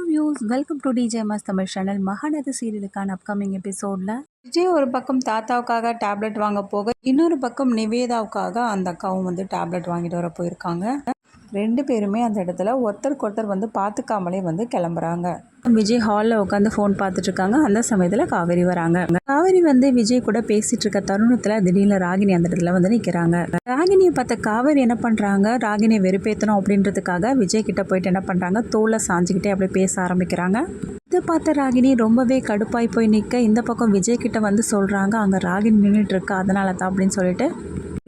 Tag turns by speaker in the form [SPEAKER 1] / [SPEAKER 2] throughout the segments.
[SPEAKER 1] Views welcome to DJMS Tamil channel. Mahanadi சீரியலுக்கான upcoming எபிசோடில் விஜய் ஒரு பக்கம் தாத்தாவுக்காக டேப்லெட் வாங்க போக, இன்னொரு பக்கம் நிவேதாவுக்காக அந்த அக்காவும் டேப்லெட் வாங்கிட்டு வர போயிருக்காங்க. ரெண்டு பேருமே அந்த இடத்துல ஒருத்தருக்கு ஒருத்தர் பார்த்துக்காமலே கிளம்புறாங்க. விஜய் ஹாலில் உட்காந்து ஃபோன் பார்த்துட்டு இருக்காங்க. அந்த சமயத்தில் காவேரி வராங்க. காவேரி விஜய் கூட பேசிட்டு இருக்க தருணத்தில் திடீர்னு ராகினி அந்த இடத்துல நிற்கிறாங்க. ராகினியை பார்த்த காவேரி என்ன பண்ணுறாங்க, ராகினியை வெறுப்பேற்றணும் அப்படின்றதுக்காக விஜய் கிட்ட போயிட்டு என்ன பண்ணுறாங்க, தோலை சாஞ்சிக்கிட்டே அப்படியே பேச ஆரம்பிக்கிறாங்க. இதை பார்த்த ராகினி ரொம்பவே கடுப்பாய் போய் நிற்க, இந்த பக்கம் விஜய் கிட்ட சொல்கிறாங்க, அங்கே ராகினி நின்றுட்டு இருக்கா, அதனால தான் அப்படின்னு சொல்லிட்டு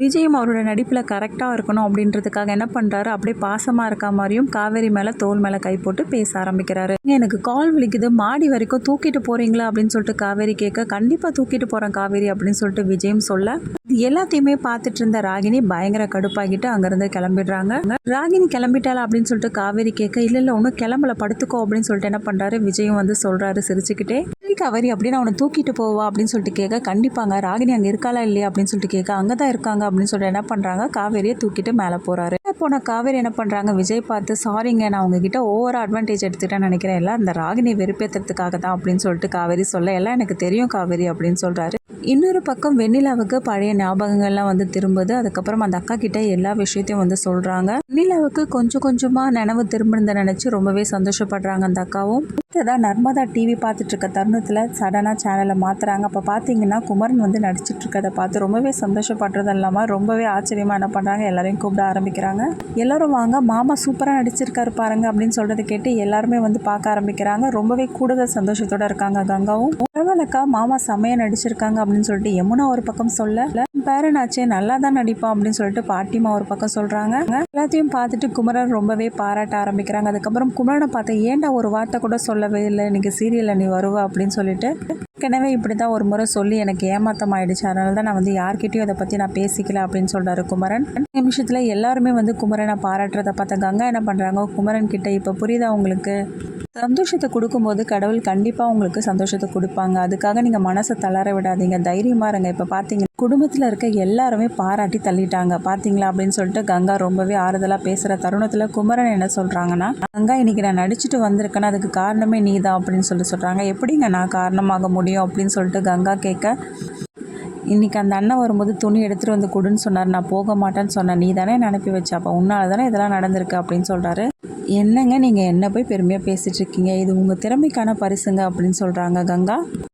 [SPEAKER 1] விஜயும் அவரோட நடிப்பில் கரெக்டாக இருக்கணும் அப்படின்றதுக்காக என்ன பண்ணுறாரு, அப்படியே பாசமாக இருக்க மாதிரியும் காவேரி மேலே தோல் மேலே கை போட்டு பேச ஆரம்பிக்கிறாரு. எனக்கு கால் வலிக்குது, மாடி வரைக்கும் தூக்கிட்டு போகிறீங்களா அப்படின்னு சொல்லிட்டு காவேரி கேட்க, கண்டிப்பாக தூக்கிட்டு போகிறேன் காவேரி அப்படின்னு சொல்லிட்டு விஜயும் சொல்ல, இது எல்லாத்தையுமே பார்த்துட்டு இருந்த ராகினி பயங்கர கடுப்பாகிட்டு அங்கேருந்து கிளம்பிடுறாங்க. ராகினி கிளம்பிட்டாளா அப்படின்னு சொல்லிட்டு காவேரி கேட்க, இல்லை ஒன்றும் கிளம்பல, படுத்துக்கோ அப்படின்னு சொல்லிட்டு என்ன பண்ணுறாரு, விஜயும் சொல்கிறாரு சிரிச்சுக்கிட்டே, காவேரி அப்படின்னு அவனை தூக்கிட்டு போவா அப்படின்னு சொல்லிட்டு கேட்க, கண்டிப்பாங்க ராகினி அங்கே இருக்காளா இல்லையா அப்படின்னு சொல்லிட்டு கேட்க, அங்கே தான் இருக்காங்க அப்படின்னு சொல்லிட்டு என்ன பண்ணுறாங்க, காவேரியை தூக்கிட்டு மேலே போகிறாரு. போன காவேரி என்ன பண்ணுறாங்க, விஜய் பார்த்து, சாரிங்க நான் உங்ககிட்ட ஓவராக அட்வான்டேஜ் எடுத்துக்கிட்டேன்னு நினைக்கிறேன், எல்லாம் அந்த ராகினி வெறுப்பேற்றுறதுக்காக தான் அப்படின்னு சொல்லிட்டு காவேரி சொல்ல, எல்லாம் எனக்கு தெரியும் காவேரி அப்படின்னு சொல்கிறாரு. இன்னொரு பக்கம் வெண்ணிலாவுக்கு பழைய ஞாபகங்கள்லாம் திரும்புது. அதுக்கப்புறம் அந்த அக்கா கிட்ட எல்லா விஷயத்தையும் சொல்கிறாங்க. வெண்ணிலாவுக்கு கொஞ்சம் கொஞ்சமாக நினைவு திரும்பினதை நினச்சி ரொம்பவே சந்தோஷப்படுறாங்க அந்த அக்காவும். தான் நர்மதா டிவி பார்த்துட்டு இருக்க தருணத்தில் சடனாக சேனலை மாற்றுறாங்க. அப்போ பார்த்தீங்கன்னா குமரன் நடிச்சிட்டு இருக்கதை பார்த்து ரொம்பவே சந்தோஷப்படுறது இல்லாமல் ரொம்பவே ஆச்சரியமாக என்ன பண்ணுறாங்க, எல்லாரையும் கூப்பிட ஆரம்பிக்கிறாங்க. எல்லாரும் வாங்க, மாமா சூப்பராக நடிச்சிருக்காரு பாருங்க அப்படின்னு சொல்கிறத கேட்டு எல்லாருமே பார்க்க ஆரம்பிக்கிறாங்க. ரொம்பவே கூடுதல் சந்தோஷத்தோடு இருக்காங்க கங்காவும். பரவாயில்லக்கா, மாமா செமையாக நடிச்சிருக்காங்க அப்படின்னு சொல்லிட்டு யமுனா ஒரு பக்கம் சொல்ல, பேரனாச்சே நல்லா தான் நடிப்பான் அப்படின்னு சொல்லிட்டு பாட்டிமா ஒரு பக்கம் சொல்கிறாங்க. எல்லாத்தையும் பார்த்துட்டு குமரன் ரொம்பவே பாராட்ட ஆரம்பிக்கிறாங்க. அதுக்கப்புறம் குமரனை பார்த்து, ஏன்டா ஒரு வார்த்தை கூட சொல்லவே இல்லை, இன்னைக்கு சீரியலில் நீ வருவ அப்படின்னு சொல்லிட்டு, ஏற்கனவே இப்படி தான் ஒரு முறை சொல்லி எனக்கு ஏமாத்தம் ஆயிடுச்சு, அதனால தான் நான் யார்கிட்டையும் அதை பற்றி நான் பேசிக்கல அப்படின்னு சொல்கிறாரு குமரன். நிமிஷத்தில் எல்லாருமே குமரனை பாராட்டுறதை பார்த்த கங்கா என்ன பண்ணுறாங்க, குமரன் கிட்ட, இப்போ புரியுதா உங்களுக்கு, சந்தோஷத்தை கொடுக்கும்போது கடவுள் கண்டிப்பாக உங்களுக்கு சந்தோஷத்தை கொடுப்பாங்க, அதுக்காக நீங்கள் மனசை தளர விடாதீங்க, தைரியமாக இருங்க. இப்போ பார்த்தீங்க குடும்பத்தில் இருக்க எல்லாருமே பாராட்டி தள்ளிட்டாங்க பார்த்தீங்களா அப்படின்னு சொல்லிட்டு கங்கா ரொம்பவே ஆறுதலாக பேசுகிற தருணத்தில் குமரன் என்ன சொல்கிறாங்கன்னா, கங்கா இன்னைக்கு நான் நடிச்சுட்டு வந்திருக்கேன்னா அதுக்கு காரணமே நீ தான் அப்படின்னு சொல்கிறாங்க. எப்படிங்க நான் காரணமாக முடியும் அப்படின்னு சொல்லிட்டு கங்கா கேட்க, இன்றைக்கி அந்த அண்ணன் வரும்போது துணி எடுத்துகிட்டு கொடுன்னு சொன்னார், நான் போக மாட்டேன்னு சொன்னேன், நீ தானே அனுப்பி வச்ச, அப்போ உன்னால் தானே இதெல்லாம் நடந்திருக்கு அப்படின்னு சொல்கிறாரு. என்னங்க நீங்கள் என்ன போய் பெருமையாக பேசிகிட்டு இருக்கீங்க, இது உங்கள் திறமைக்கான பரிசுங்க அப்படின்னு சொல்கிறாங்க கங்கா.